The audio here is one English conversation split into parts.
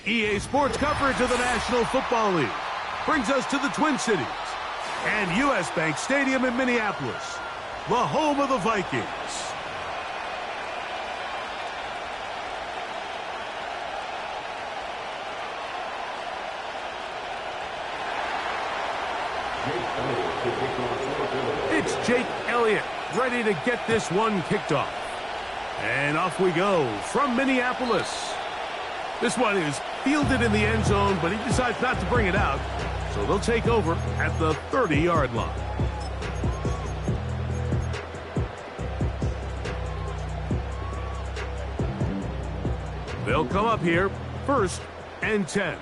EA Sports coverage of the National Football League brings us to the Twin Cities and U.S. Bank Stadium in Minneapolis, the home of the Vikings. It's Jake Elliott ready to get this one kicked off. And off we go from Minneapolis. This one is fielded in the end zone, but he decides not to bring it out. So they'll take over at the 30-yard line. They'll come up here, 1st and 10.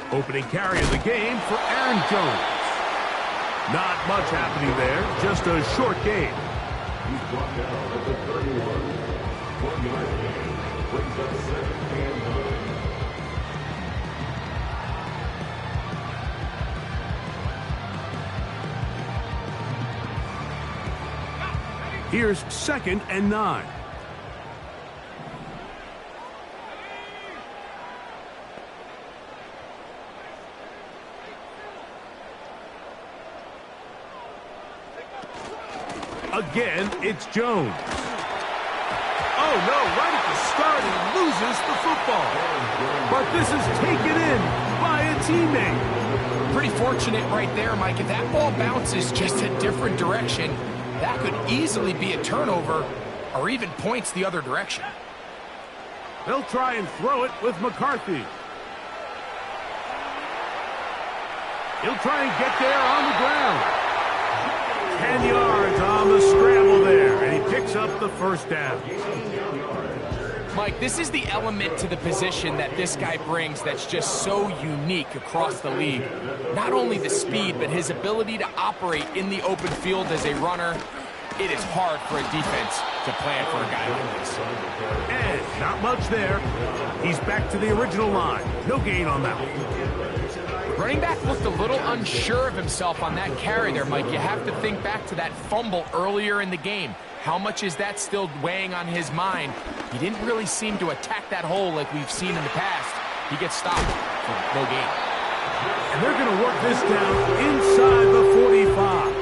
Opening carry of the game for Aaron Jones. Not much happening there, just a short gain. He's brought down at the 31. 1-yard gain brings up 2nd and 9. Here's 2nd and 9. Again, it's Jones. Oh, no, right at the start, he loses the football. But this is taken in by a teammate. Pretty fortunate right there, Mike. If that ball bounces just a different direction, that could easily be a turnover or even points the other direction. They'll try and throw it with McCarthy. He'll try and get there on the ground. 10 yards on the scramble there, and he picks up the 1st down. Mike, this is the element to the position that this guy brings that's just so unique across the league. Not only the speed, but his ability to operate in the open field as a runner. It is hard for a defense to plan for a guy like this. And not much there. He's back to the original line. No gain on that one. Running back looked a little unsure of himself on that carry there, Mike. You have to think back to that fumble earlier in the game. How much is that still weighing on his mind? He didn't really seem to attack that hole like we've seen in the past. He gets stopped for no gain. And they're going to work this down inside the 45.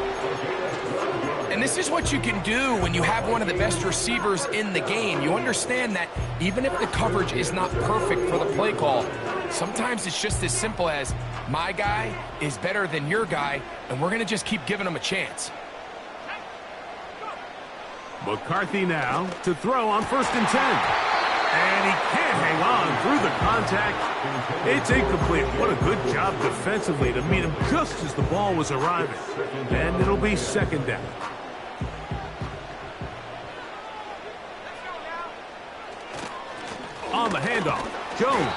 And this is what you can do when you have one of the best receivers in the game. You understand that even if the coverage is not perfect for the play call, sometimes it's just as simple as my guy is better than your guy, and we're going to just keep giving him a chance. McCarthy now to throw on 1st and 10. And he can't hang on through the contact. It's incomplete. What a good job defensively to meet him just as the ball was arriving. And it'll be 2nd down. On the handoff, Jones.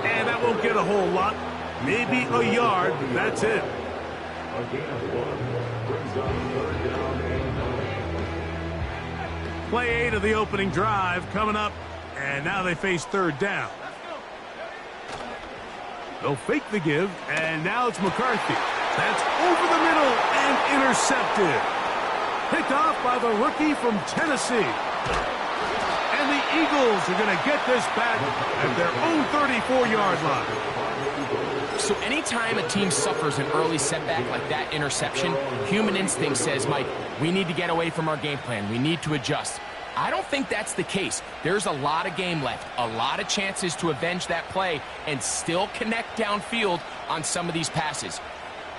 And that won't get a whole lot. Maybe a yard, that's it. Play 8 of the opening drive coming up, and now they face 3rd down. They'll fake the give, and now it's McCarthy. That's over the middle and intercepted. Picked off by the rookie from Tennessee. And the Eagles are going to get this back at their own 34-yard line. So anytime a team suffers an early setback like that interception, human instinct says, Mike, we need to get away from our game plan. We need to adjust. I don't think that's the case. There's a lot of game left, a lot of chances to avenge that play and still connect downfield on some of these passes.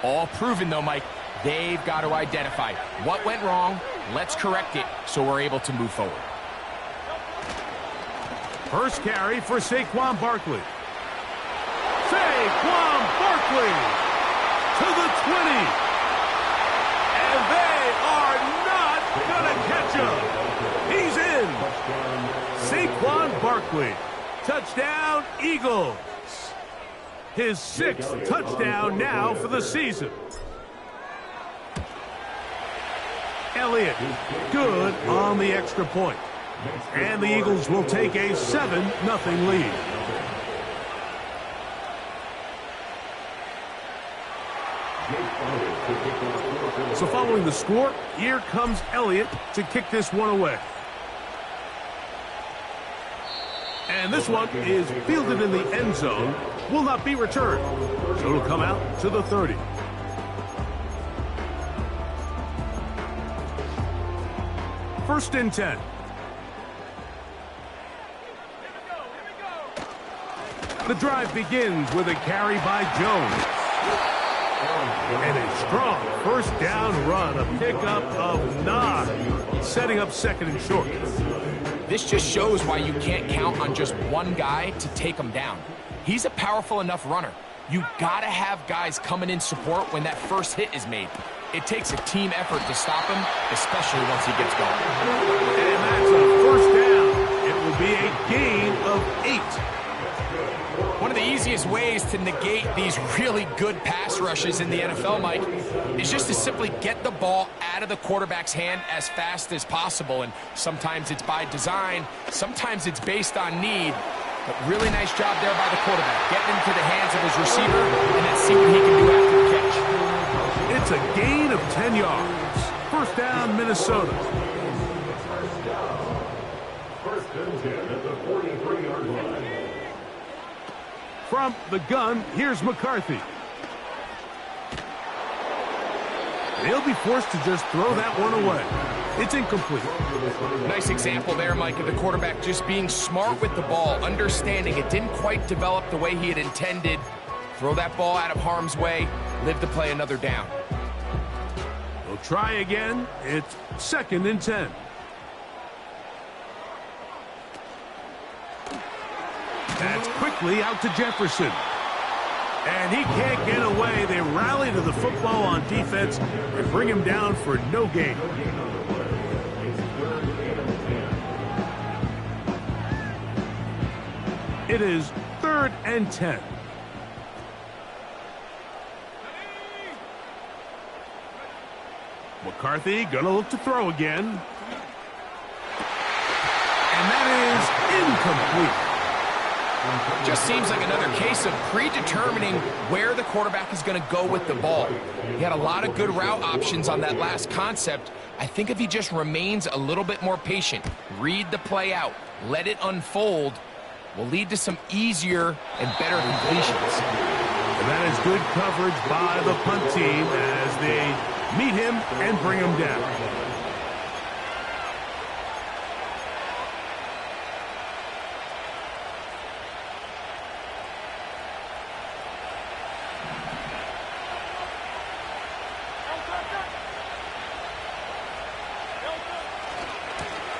All proven, though, Mike, they've got to identify what went wrong, let's correct it so we're able to move forward. First carry for Saquon Barkley. Saquon Barkley to the 20. And they are not going to catch him. He's in. Saquon Barkley. Touchdown, Eagles. His 6th touchdown now for the season. Elliott, good on the extra point. And the Eagles will take a 7-0 lead. So following the score, here comes Elliott to kick this one away. And this one is fielded in the end zone, will not be returned. So it'll come out to the 30. First and 10. The drive begins with a carry by Jones. And a strong first down run, a pickup of 9, setting up 2nd and short. This just shows why you can't count on just one guy to take him down. He's a powerful enough runner. You gotta have guys coming in support when that first hit is made. It takes a team effort to stop him, especially once he gets going. And that's a first down. It will be a gain of 8. One of the easiest ways to negate these really good pass rushes in the NFL, Mike, is just to simply get the ball out of the quarterback's hand as fast as possible. And sometimes it's by design, sometimes it's based on need. But really nice job there by the quarterback, getting into the hands of his receiver, and then see what he can do after the catch. It's a gain of 10 yards. First down, Minnesota. First and 10 at the 43-yard line. From the gun, here's McCarthy. They'll be forced to just throw that one away. It's incomplete. Nice example there, Mike, of the quarterback just being smart with the ball, understanding it didn't quite develop the way he had intended. Throw that ball out of harm's way, live to play another down. They'll try again. It's 2nd and 10. That's quickly out to Jefferson. And he can't get away. They rally to the football on defense and bring him down for no gain. It is 3rd and 10. McCarthy gonna look to throw again. And that is incomplete. Just seems like another case of predetermining where the quarterback is going to go with the ball. He had a lot of good route options on that last concept. I think if he just remains a little bit more patient, read the play out, let it unfold, will lead to some easier and better completions. And that is good coverage by the punt team as they meet him and bring him down.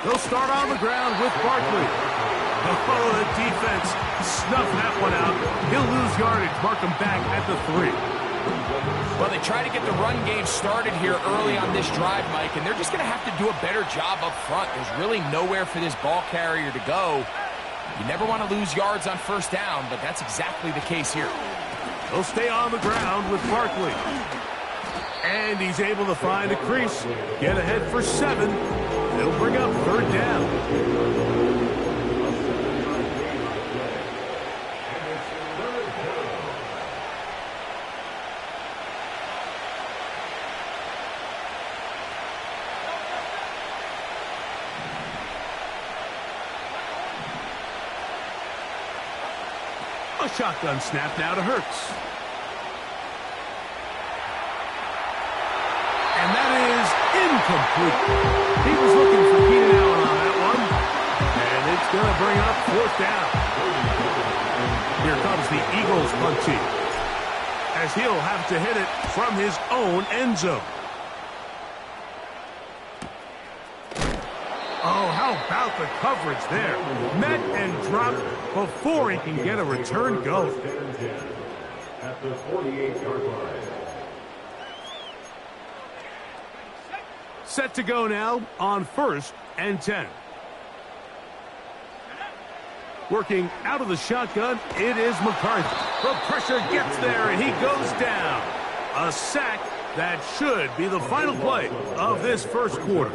They'll start on the ground with Barkley. Oh, the defense snuffed that one out. He'll lose yardage, mark him back at the 3. Well, they try to get the run game started here early on this drive, Mike, and they're just going to have to do a better job up front. There's really nowhere for this ball carrier to go. You never want to lose yards on first down, but that's exactly the case here. They'll stay on the ground with Barkley. And he's able to find a crease, get ahead for 7. They'll bring up 3rd down. A shotgun snap now to Hurts. And that is incomplete. He was looking for Keenan Allen on that one. And it's going to bring up 4th down. Here comes the Eagles punt team, as he'll have to hit it from his own end zone. Oh, how about the coverage there? Met and dropped before he can get a return go. At the 48-yard line. Set to go now on 1st and 10. Working out of the shotgun, it is McCarthy. The pressure gets there, and he goes down. A sack that should be the final play of this first quarter.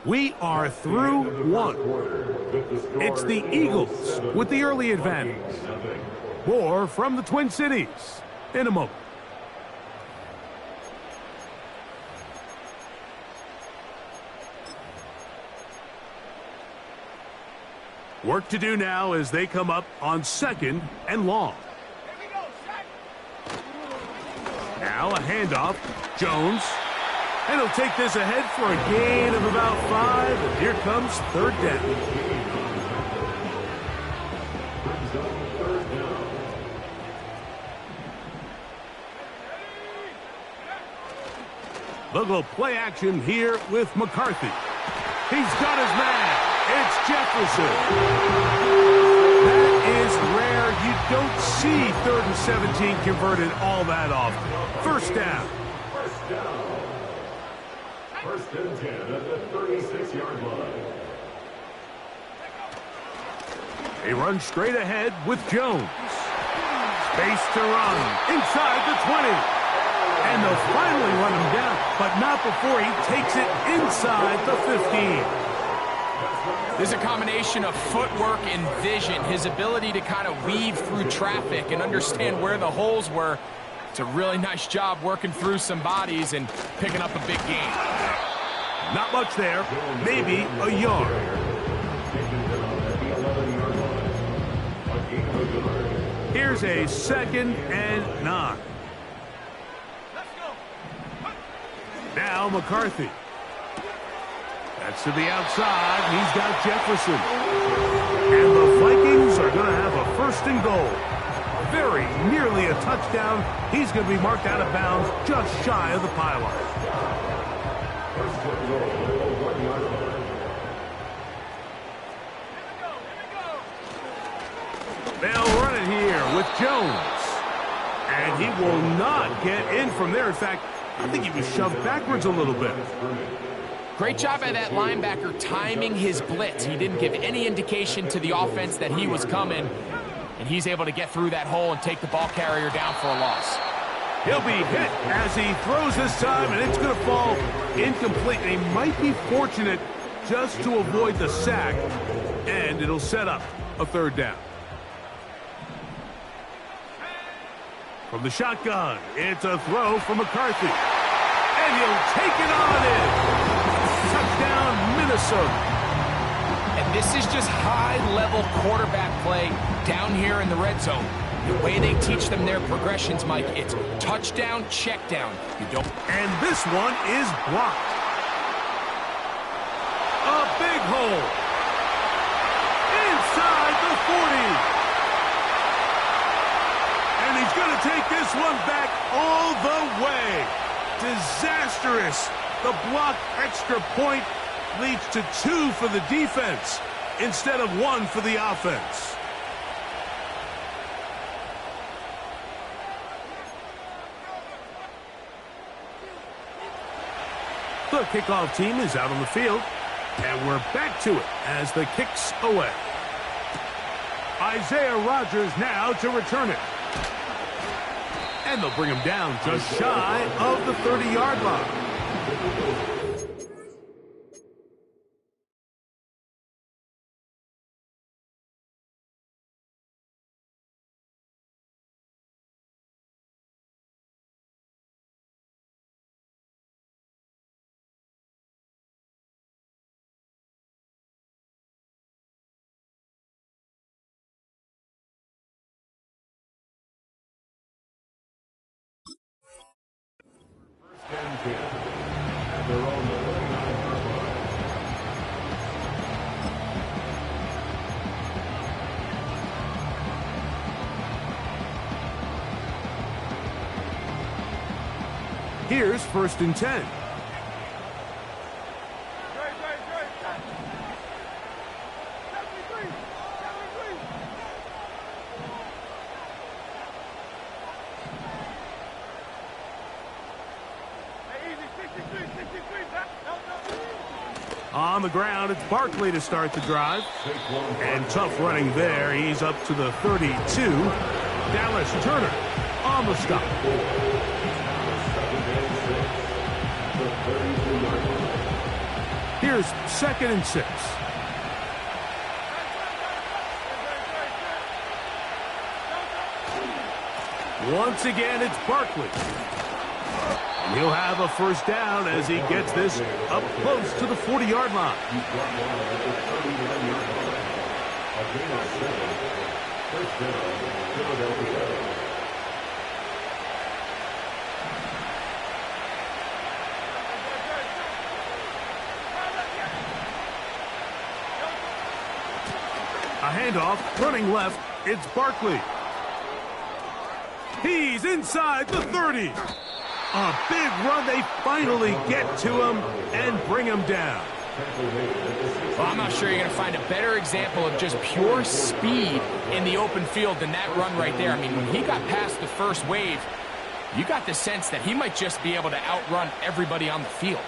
We are through one. It's the Eagles with the early advantage. More from the Twin Cities in a moment. Work to do now as they come up on 2nd and long. Now a handoff. Jones. And he'll take this ahead for a gain of about 5. And here comes 3rd down. They'll go play action here with McCarthy. He's got his man. It's Jefferson. That is rare. You don't see 3rd and 17 converted all that often. 1st down. 1st and 10 at the 36-yard line. They run straight ahead with Jones. Space to run inside the 20. And they'll finally run him down, but not before he takes it inside the 15. There's a combination of footwork and vision, his ability to kind of weave through traffic and understand where the holes were. It's a really nice job working through some bodies and picking up a big gain. Not much there, maybe a yard. Here's a 2nd and 9. Now McCarthy. That's to the outside. He's got Jefferson. And the Vikings are going to have a 1st and goal. Very nearly a touchdown. He's going to be marked out of bounds just shy of the pylon. They'll run it here with Jones. And he will not get in from there. In fact, I think he was shoved backwards a little bit. Great job by that linebacker timing his blitz. He didn't give any indication to the offense that he was coming, and he's able to get through that hole and take the ball carrier down for a loss. He'll be hit as he throws this time, and it's going to fall incomplete. They might be fortunate just to avoid the sack, and it'll set up a 3rd down. From the shotgun, it's a throw from McCarthy. And he'll take it on in. Touchdown, Minnesota. And this is just high-level quarterback play down here in the red zone. The way they teach them their progressions, Mike, it's touchdown, check down. You don't. And this one is blocked. A big hole. Inside the 40. And he's going to take this one back all the way. Disastrous. The block extra point leads to 2 for the defense instead of 1 for the offense. The kickoff team is out on the field, and we're back to it as the kick's away. Isaiah Rodgers now to return it. And they'll bring him down just shy of the 30-yard line. Here's 1st and 10. On the ground, it's Barkley to start the drive. And tough running there. He's up to the 32. Dallas Turner on the stop. Here's 2nd and 6. Once again, it's Barkley. And he'll have a first down as he gets this up close to the 40-yard line. A handoff, running left, it's Barkley. He's inside the 30. A big run. They finally get to him and bring him down. Well, I'm not sure you're going to find a better example of just pure speed in the open field than that run right there. I mean, when he got past the first wave, you got the sense that he might just be able to outrun everybody on the field.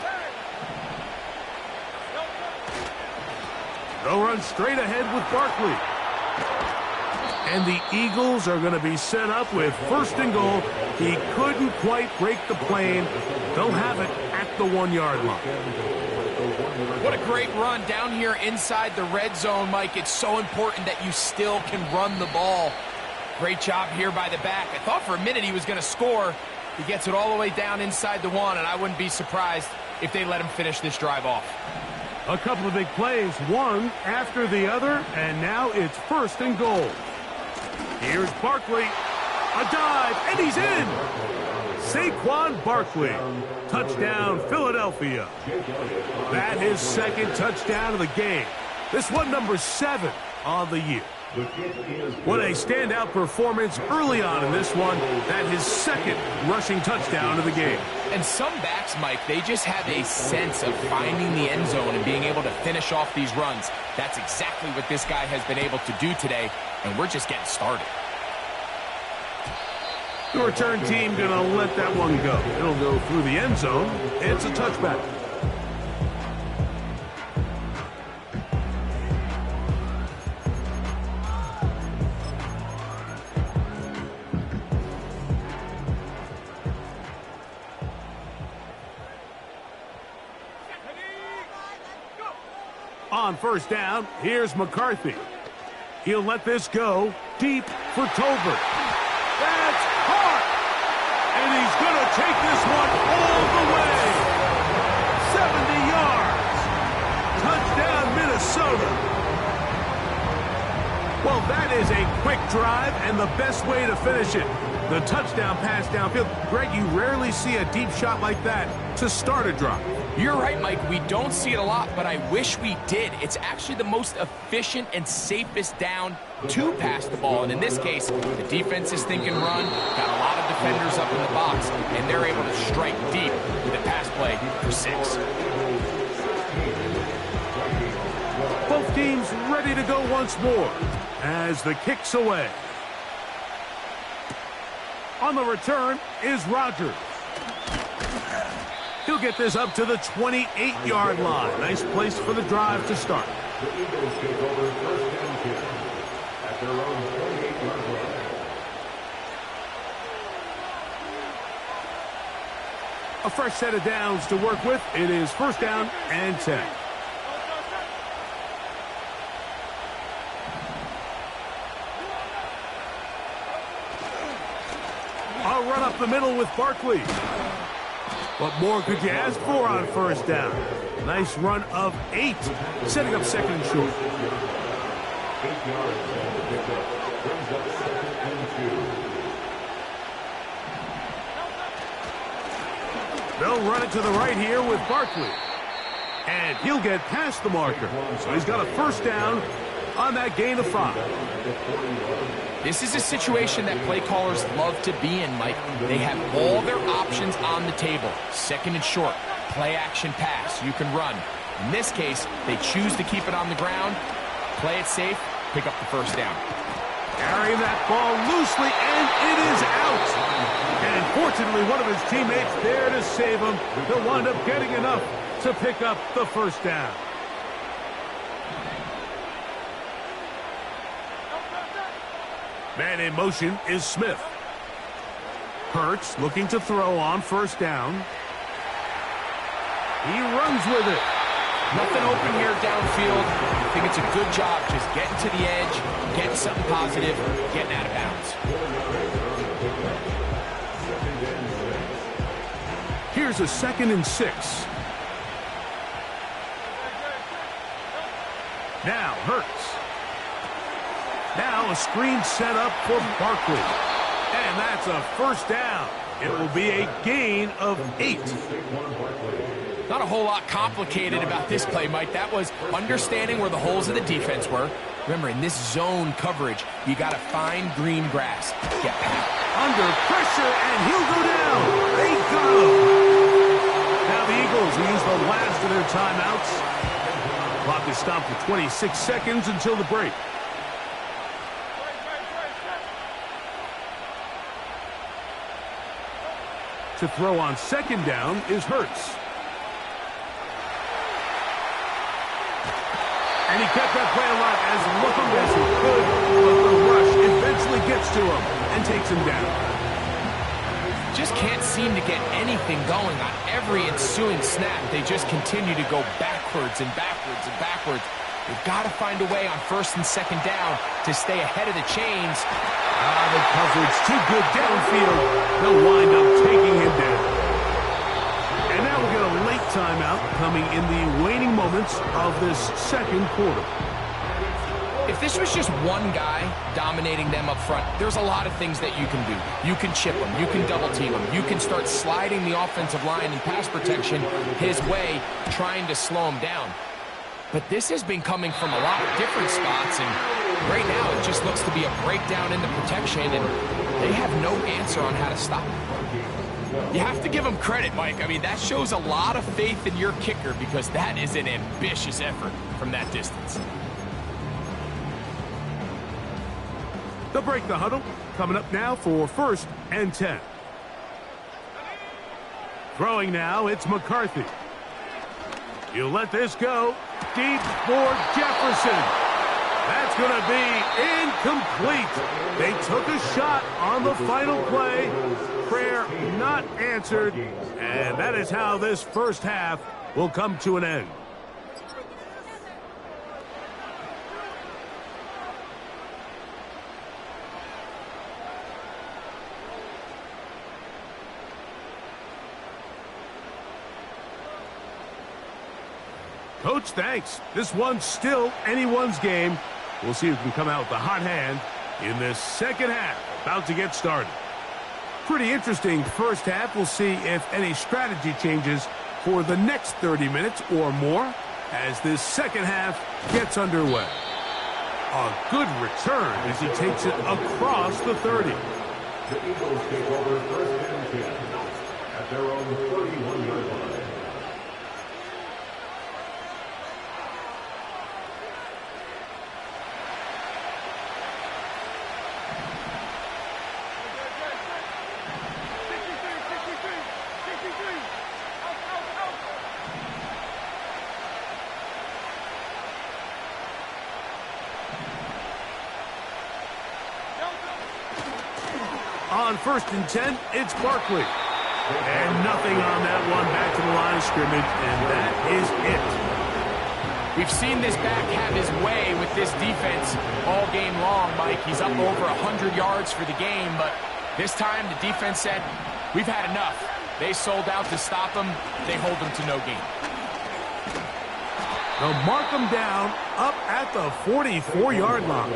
They'll run straight ahead with Barkley. And the Eagles are going to be set up with 1st and goal. He couldn't quite break the plane. They'll have it at the 1-yard line. What a great run down here inside the red zone, Mike. It's so important that you still can run the ball. Great job here by the back. I thought for a minute he was going to score. He gets it all the way down inside the 1, and I wouldn't be surprised if they let him finish this drive off. A couple of big plays, one after the other, and now it's 1st and goal. Here's Barkley, a dive, and he's in! Saquon Barkley, touchdown Philadelphia. That his 2nd touchdown of the game. This one number 7 on the year. What a standout performance early on in this one. That his 2nd rushing touchdown of the game. And some backs, Mike, they just have a sense of finding the end zone and being able to finish off these runs. That's exactly what this guy has been able to do today, and we're just getting started. The return team going to let that one go. It'll go through the end zone. It's a touchback. On 1st down, here's McCarthy. He'll let this go deep for Tolbert. That's caught! And he's going to take this one all the way. 70 yards. Touchdown, Minnesota. Well, that is a quick drive and the best way to finish it. The touchdown pass downfield. Greg, you rarely see a deep shot like that to start a drive. You're right, Mike. We don't see it a lot, but I wish we did. It's actually the most efficient and safest down to pass the ball. And in this case, the defense is thinking run, got a lot of defenders up in the box, and they're able to strike deep with a pass play for 6. Both teams ready to go once more as the kick's away. On the return is Rodgers. He'll get this up to the 28-yard line. Nice place for the drive to start. The Eagles take over 1st and 10 at their own 28-yard line. A fresh set of downs to work with. It is 1st down and 10. A run up the middle with Barkley. What more could you ask for on 1st down? Nice run of 8, setting up 2nd and short. 8 yards and the pickup brings up 2nd and 2. They'll run it to the right here with Barkley. And he'll get past the marker. So he's got a 1st down on that gain of 5. This is a situation that play callers love to be in, Mike. They have all their options on the table. 2nd and short, play action pass, you can run. In this case, they choose to keep it on the ground, play it safe, pick up the 1st down. Carrying that ball loosely, and it is out. And fortunately, one of his teammates there to save him. He'll wind up getting enough to pick up the 1st down. Man in motion is Smith. Hurts looking to throw on first down. He runs with it. Nothing open here downfield. I think it's a good job just getting to the edge, getting something positive, getting out of bounds. Here's a 2nd and 6. Now Hurts. Now a screen set up for Barkley. And that's a first down. It will be a gain of 8. Not a whole lot complicated about this play, Mike. That was understanding where the holes of the defense were. Remember, in this zone coverage, you got to find green grass. Get back. Under pressure, and he'll go down. They got him. Now the Eagles will use the last of their timeouts. Clock is stopped for 26 seconds until the break. To throw on second down is Hurts. And he kept that play alive as long as he could, but the rush eventually gets to him and takes him down. Just can't seem to get anything going on every ensuing snap. They just continue to go backwards and backwards and backwards. They've got to find a way on first and second down to stay ahead of the chains. The coverage too good downfield. They'll wind up taking him down. And now we'll get a late timeout coming in the waning moments of this second quarter. If this was just one guy dominating them up front, there's a lot of things that you can do. You can chip him. You can double team him. You can start sliding the offensive line and pass protection his way, trying to slow him down. But this has been coming from a lot of different spots, and right now it just looks to be a breakdown in the protection, and they have no answer on how to stop it. You have to give them credit, Mike. I mean, that shows a lot of faith in your kicker, because that is an ambitious effort from that distance. They'll break the huddle. Coming up now for 1st and 10. Throwing now, it's McCarthy. You let this go. Deep for Jefferson. That's going to be incomplete. They took a shot on the final play. Prayer not answered. And that is how this first half will come to an end. Coach, thanks. This one's still anyone's game. We'll see who can come out with the hot hand in this second half. About to get started. Pretty interesting first half. We'll see if any strategy changes for the next 30 minutes or more as this second half gets underway. A good return as he takes it across the 30. The Eagles take over 1st and 10 at their own 31-yard line. On 1st and 10, it's Barkley. And nothing on that one, back to the line of scrimmage, and that is it. We've seen this back have his way with this defense all game long, Mike. He's up over 100 yards for the game, but this time the defense said, we've had enough. They sold out to stop him. They hold him to no gain. They'll mark him down up at the 44-yard line.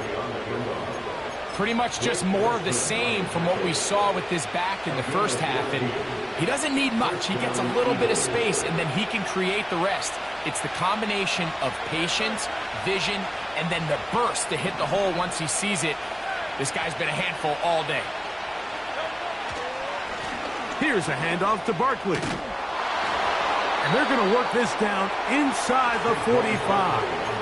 Pretty much just more of the same from what we saw with this back in the first half. And he doesn't need much. He gets a little bit of space, and then he can create the rest. It's the combination of patience, vision, and then the burst to hit the hole once he sees it. This guy's been a handful all day. Here's a handoff to Barkley. And they're going to work this down inside the 45.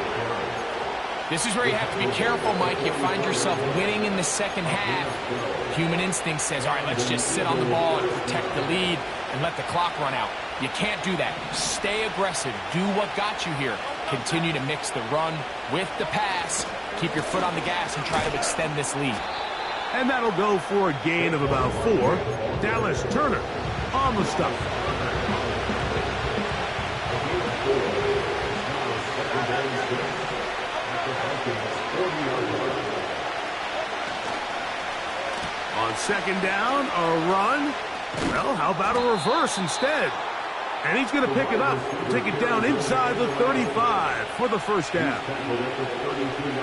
This is where you have to be careful, Mike. You find yourself winning in the second half. Human instinct says, all right, let's just sit on the ball and protect the lead and let the clock run out. You can't do that. Stay aggressive. Do what got you here. Continue to mix the run with the pass. Keep your foot on the gas and try to extend this lead. And that'll go for a gain of about 4. Dallas Turner on the stop. On second down, a run. Well, how about a reverse instead? And he's going to pick it up, take it down inside the 35 for the first down.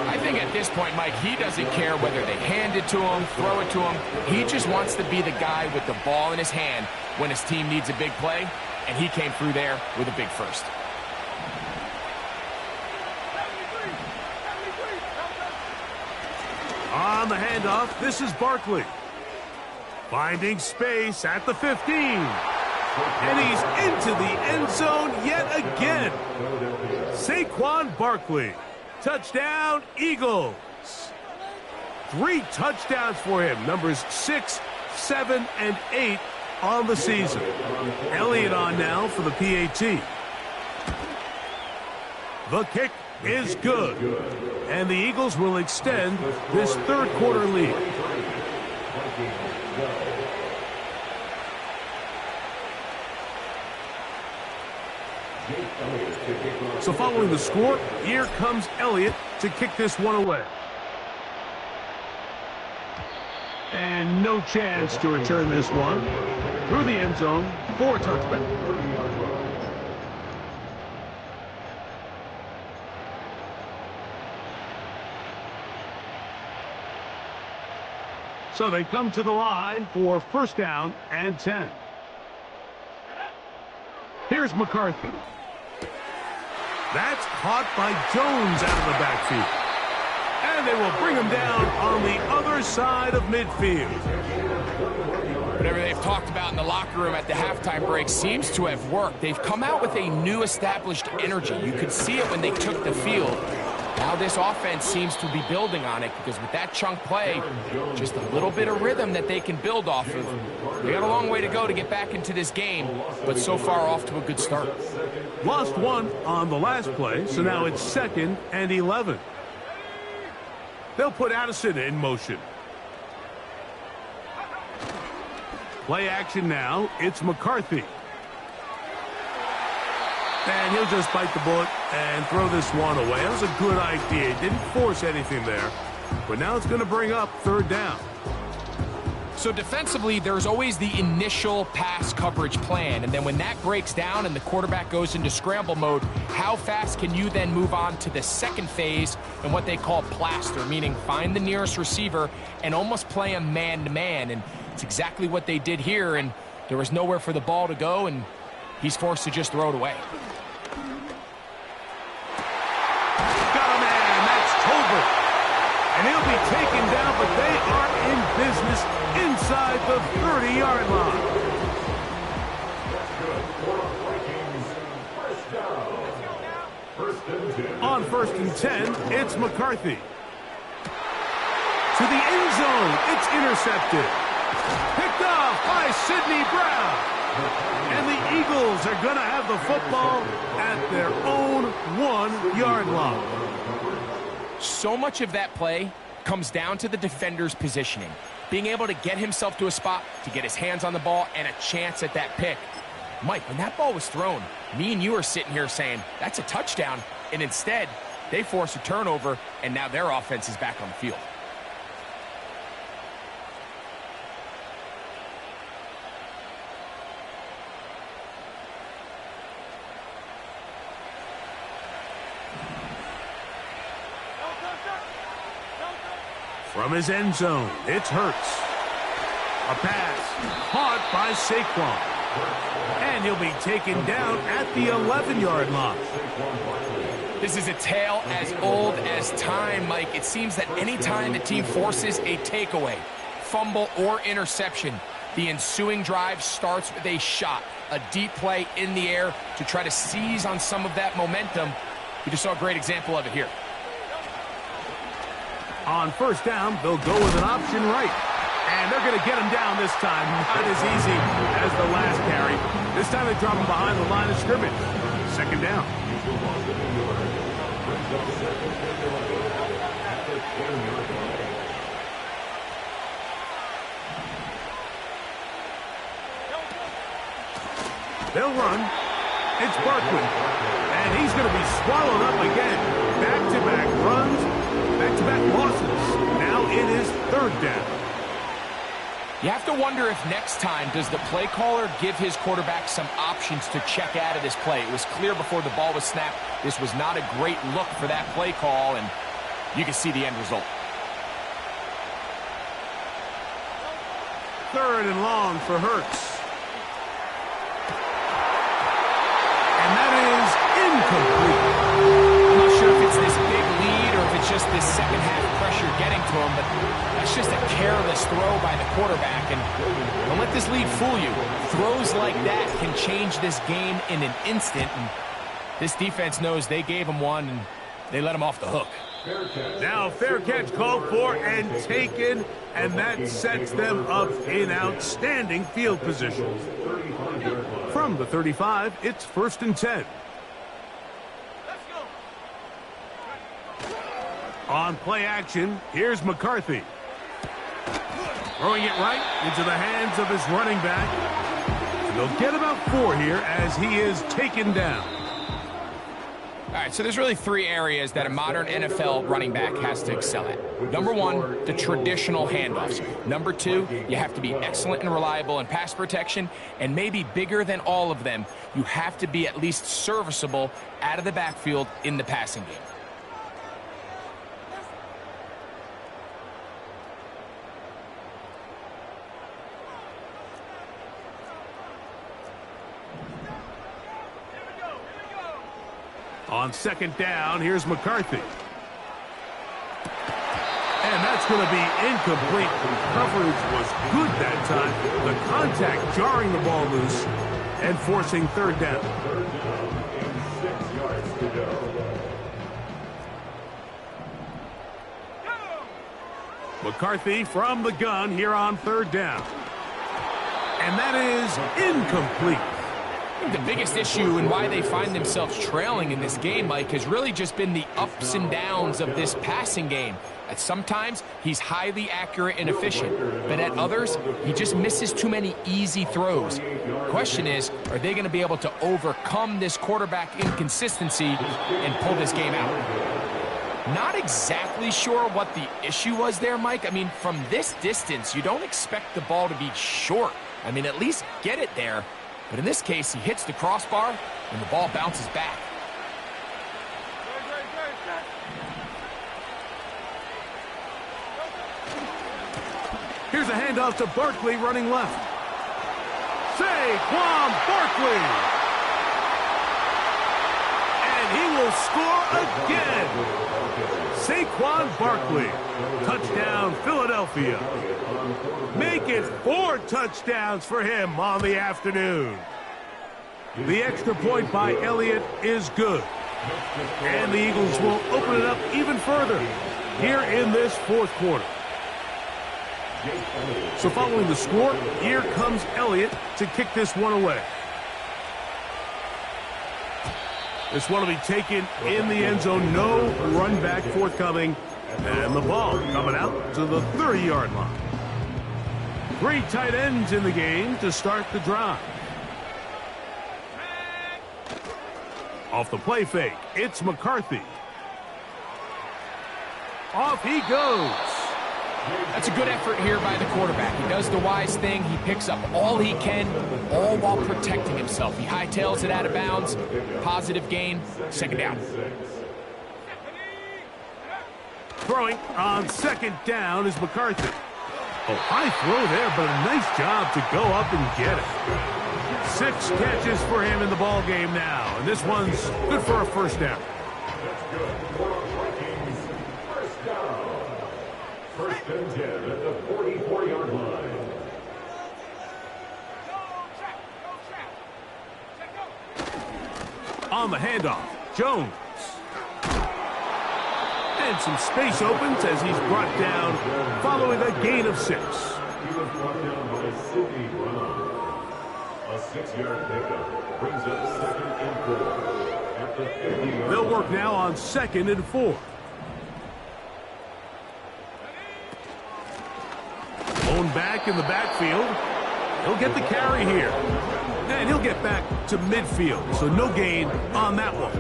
I think at this point, Mike, he doesn't care whether they hand it to him, throw it to him. He just wants to be the guy with the ball in his hand when his team needs a big play, and he came through there with a big first. On the handoff, this is Barkley. Finding space at the 15. And he's into the end zone yet again. Saquon Barkley. Touchdown, Eagles. 3 touchdowns for him. Numbers 6, 7, and 8 on the season. Elliott on now for the PAT. The kick is good. And the Eagles will extend this third quarter lead. So following the score, here comes Elliott to kick this one away. And no chance to return this one. Through the end zone for a touchback. So they come to the line for first down and 10. Here's McCarthy. That's caught by Jones out of the backfield. And they will bring him down on the other side of midfield. Whatever they've talked about in the locker room at the halftime break seems to have worked. They've come out with a new established energy. You could see it when they took the field. Now this offense seems to be building on it because with that chunk play, just a little bit of rhythm that they can build off of. They got a long way to go to get back into this game, but so far off to a good start. Lost one on the last play, so now it's 2nd and 11. They'll put Addison in motion. Play action now. It's McCarthy. And he'll just bite the bullet and throw this one away. That was a good idea. He didn't force anything there. But now it's going to bring up third down. So defensively, there's always the initial pass coverage plan. And then when that breaks down and the quarterback goes into scramble mode, how fast can you then move on to the second phase and what they call plaster, meaning find the nearest receiver and almost play him man-to-man. And it's exactly what they did here. And there was nowhere for the ball to go, and he's forced to just throw it away. And he'll be taken down, but they are in business inside the 30-yard line. On 1st and 10, it's McCarthy. To the end zone, it's intercepted. Picked off by Sidney Brown. And the Eagles are going to have the football at their own 1-yard line. So much of that play comes down to the defender's positioning. Being able to get himself to a spot, to get his hands on the ball, and a chance at that pick. Mike, when that ball was thrown, me and you are sitting here saying, that's a touchdown. And instead, they force a turnover, and now their offense is back on the field. From his end zone, it's Hurts. A pass caught by Saquon. And he'll be taken down at the 11-yard line. This is a tale as old as time, Mike. It seems that any time a team forces a takeaway, fumble, or interception, the ensuing drive starts with a shot, a deep play in the air to try to seize on some of that momentum. We just saw a great example of it here. On first down, they'll go with an option right. And they're going to get him down this time. Not as easy as the last carry. This time they drop him behind the line of scrimmage. Second down. They'll run. It's Barkley. And he's going to be swallowed up again. Back-to-back runs, back-to-back losses. Now it is third down. You have to wonder if next time does the play caller give his quarterback some options to check out of this play. It was clear before the ball was snapped. This was not a great look for that play call, and you can see the end result. Third and long for Hurts. And that is incomplete. I'm not sure if it's this big lead or if it's just this second half pressure getting to him, but that's just a careless throw by the quarterback. And don't let this lead fool you. Throws like that can change this game in an instant. And this defense knows they gave him one, and they let him off the hook. Now fair catch called for and taken, and that sets them up in outstanding field position. From the 35, it's 1st and 10. On play action, here's McCarthy. Throwing it right into the hands of his running back. And they'll get about 4 here as he is taken down. All right, so there's really 3 areas that a modern NFL running back has to excel at. Number 1, the traditional handoffs. Number 2, you have to be excellent and reliable in pass protection. And maybe bigger than all of them, you have to be at least serviceable out of the backfield in the passing game. On 2nd down, here's McCarthy. And that's going to be incomplete. Coverage was good that time. The contact jarring the ball loose and forcing 3rd down. 6 yards to go. McCarthy from the gun here on 3rd down. And that is incomplete. I think the biggest issue and why they find themselves trailing in this game, Mike, has really just been the ups and downs of this passing game. At sometimes, he's highly accurate and efficient, but at others, he just misses too many easy throws. The question is, are they going to be able to overcome this quarterback inconsistency and pull this game out? Not exactly sure what the issue was there, Mike. I mean, from this distance, you don't expect the ball to be short. I mean, at least get it there. But in this case, he hits the crossbar, and the ball bounces back. Here's a handoff to Barkley running left. Saquon Barkley! And he will score again! Saquon Barkley. Touchdown, Philadelphia. Make it 4 touchdowns for him on the afternoon. The extra point by Elliott is good. And the Eagles will open it up even further here in this 4th quarter. So following the score, here comes Elliott to kick this one away. This one will be taken in the end zone. No run back forthcoming. And the ball coming out to the 30-yard line. 3 tight ends in the game to start the drive. Off the play fake, it's McCarthy. Off he goes. That's a good effort here by the quarterback. He does the wise thing. He picks up all he can, all while protecting himself. He hightails it out of bounds. Positive gain. 2nd down. Throwing on 2nd down is McCarthy. Oh, high throw there, but a nice job to go up and get it. 6 catches for him in the ball game now, and this one's good for a 1st down. That's good for a Vikings 1st down. 1st and 10 at the 44-yard line. On the handoff, Jones. And some space opens as he's brought down following a gain of 6. He was brought down by Sidney Brown. A 6-yard pickup brings up 2nd and 4 at the 50-yard. They'll work now on 2nd and 4. Blown back in the backfield. He'll get the carry here. And he'll get back to midfield, so no gain on that one.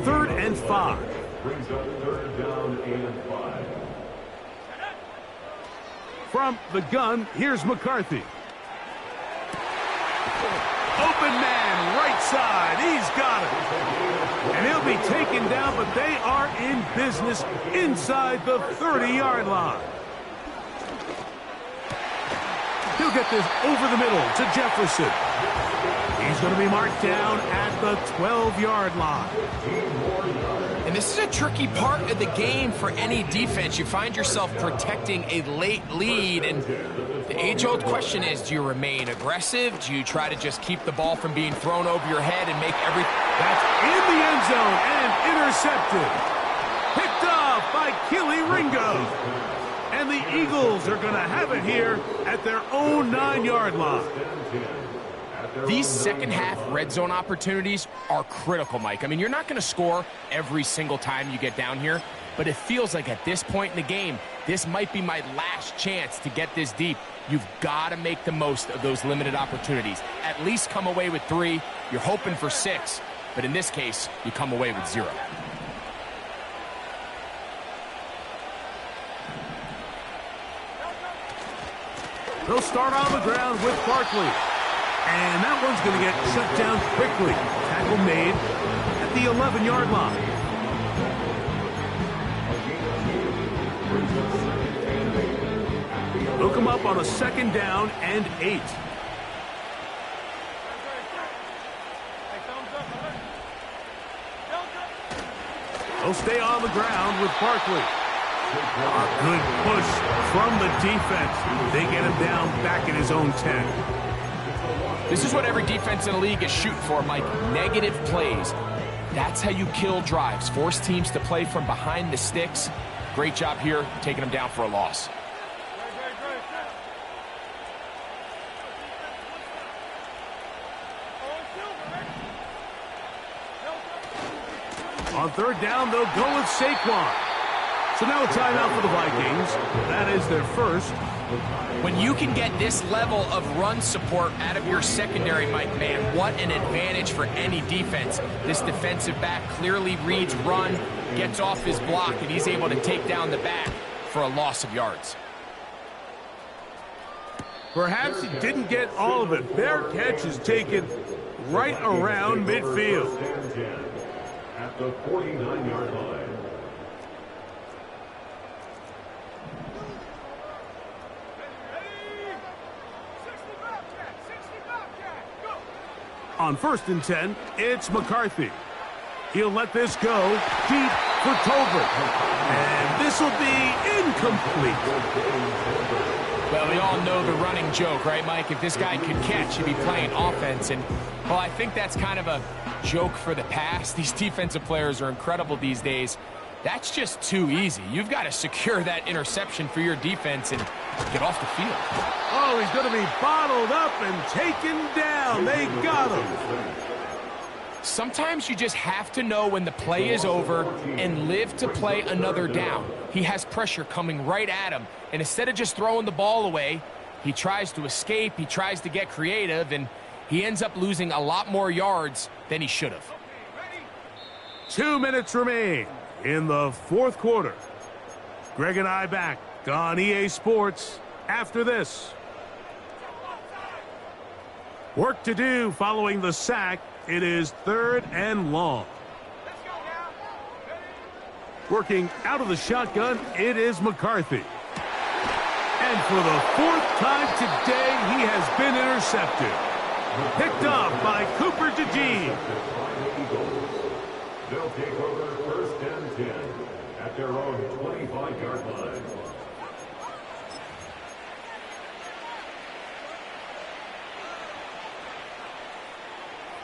3rd and 5. Brings up 3rd down and 5. From the gun, here's McCarthy. Open man, right side. He's got it. And he'll be taken down, but they are in business inside the 30-yard line. He'll get this over the middle to Jefferson. He's going to be marked down at the 12-yard line. And this is a tricky part of the game for any defense. You find yourself protecting a late lead, and the age-old question is, do you remain aggressive? Do you try to just keep the ball from being thrown over your head and make every... That's in the end zone and intercepted. Picked off by Killy Ringo. And the Eagles are going to have it here at their own 9-yard line. These second-half red zone opportunities are critical, Mike. I mean, you're not going to score every single time you get down here, but it feels like at this point in the game, this might be my last chance to get this deep. You've got to make the most of those limited opportunities. At least come away with 3. You're hoping for 6, but in this case, you come away with 0. They'll start on the ground with Barkley. And that one's going to get shut down quickly. Tackle made at the 11-yard line. They'll come up on a 2nd down and 8. They'll stay on the ground with Barkley. A good push from the defense. They get him down back in his own 10. This is what every defense in the league is shooting for, Mike. Negative plays. That's how you kill drives. Force teams to play from behind the sticks. Great job here, taking them down for a loss. On 3rd down, they'll go with Saquon. So now a timeout for the Vikings. That is their first. When you can get this level of run support out of your secondary, Mike, man, what an advantage for any defense. This defensive back clearly reads run, gets off his block, and he's able to take down the back for a loss of yards. Perhaps he didn't get all of it. Their catch is taken right around midfield. At the 49-yard line. On 1st and 10, it's McCarthy. He'll let this go deep for Tolbert. And this will be incomplete. Well, we all know the running joke, right, Mike? If this guy could catch, he'd be playing offense. And, well, I think that's kind of a joke for the past. These defensive players are incredible these days. That's just too easy. You've got to secure that interception for your defense and get off the field. Oh, he's going to be bottled up and taken down. They got him. Sometimes you just have to know when the play is over and live to play another down. He has pressure coming right at him, and instead of just throwing the ball away, he tries to escape, he tries to get creative, and he ends up losing a lot more yards than he should have. 2 minutes remain in the 4th quarter. Greg and I back on EA Sports after this. Work to do following the sack. It is 3rd and long. Working out of the shotgun, it is McCarthy. And for the 4th time today, he has been intercepted. Picked off by Cooper DeJean. They'll take over 1st and 10 at their own 25-yard line.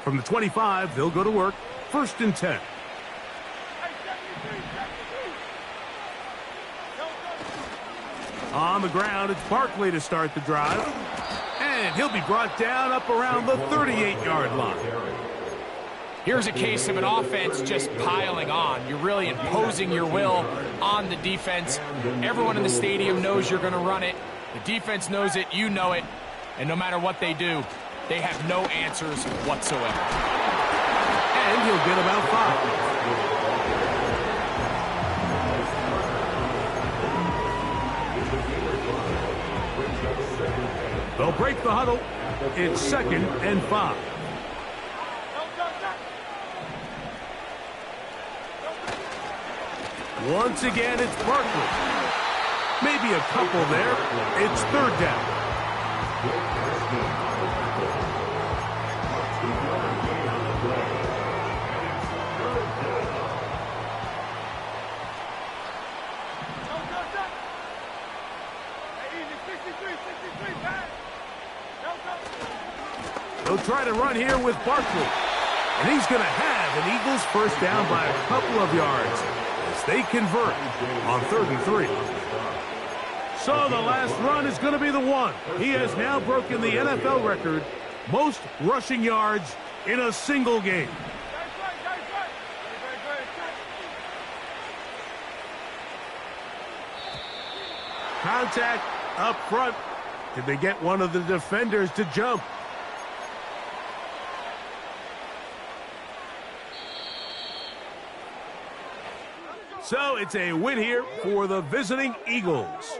From the 25, they'll go to work. 1st and 10. On the ground, it's Barkley to start the drive. And he'll be brought down up around the 38-yard line. Here's a case of an offense just piling on. You're really imposing your will on the defense. Everyone in the stadium knows you're going to run it. The defense knows it. You know it. And no matter what they do, they have no answers whatsoever. And he'll get about 5. They'll break the huddle. It's 2nd and 5. Once again, it's Barkley. Maybe a couple there. It's 3rd down. They'll try to run here with Barkley. And he's going to have an Eagles first down by a couple of yards as they convert on 3rd and 3. So the last run is going to be the one. He has now broken the NFL record, most rushing yards in a single game. Contact up front. Did they get one of the defenders to jump? So it's a win here for the visiting Eagles.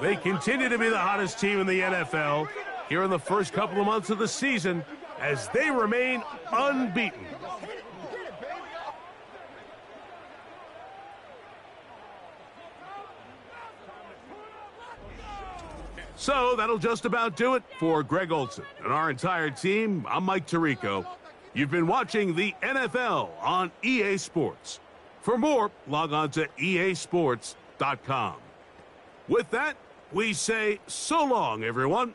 They continue to be the hottest team in the NFL here in the first couple of months of the season as they remain unbeaten. So that'll just about do it for Greg Olsen and our entire team. I'm Mike Tirico. You've been watching the NFL on EA Sports. For more, log on to easports.com. With that, we say so long, everyone.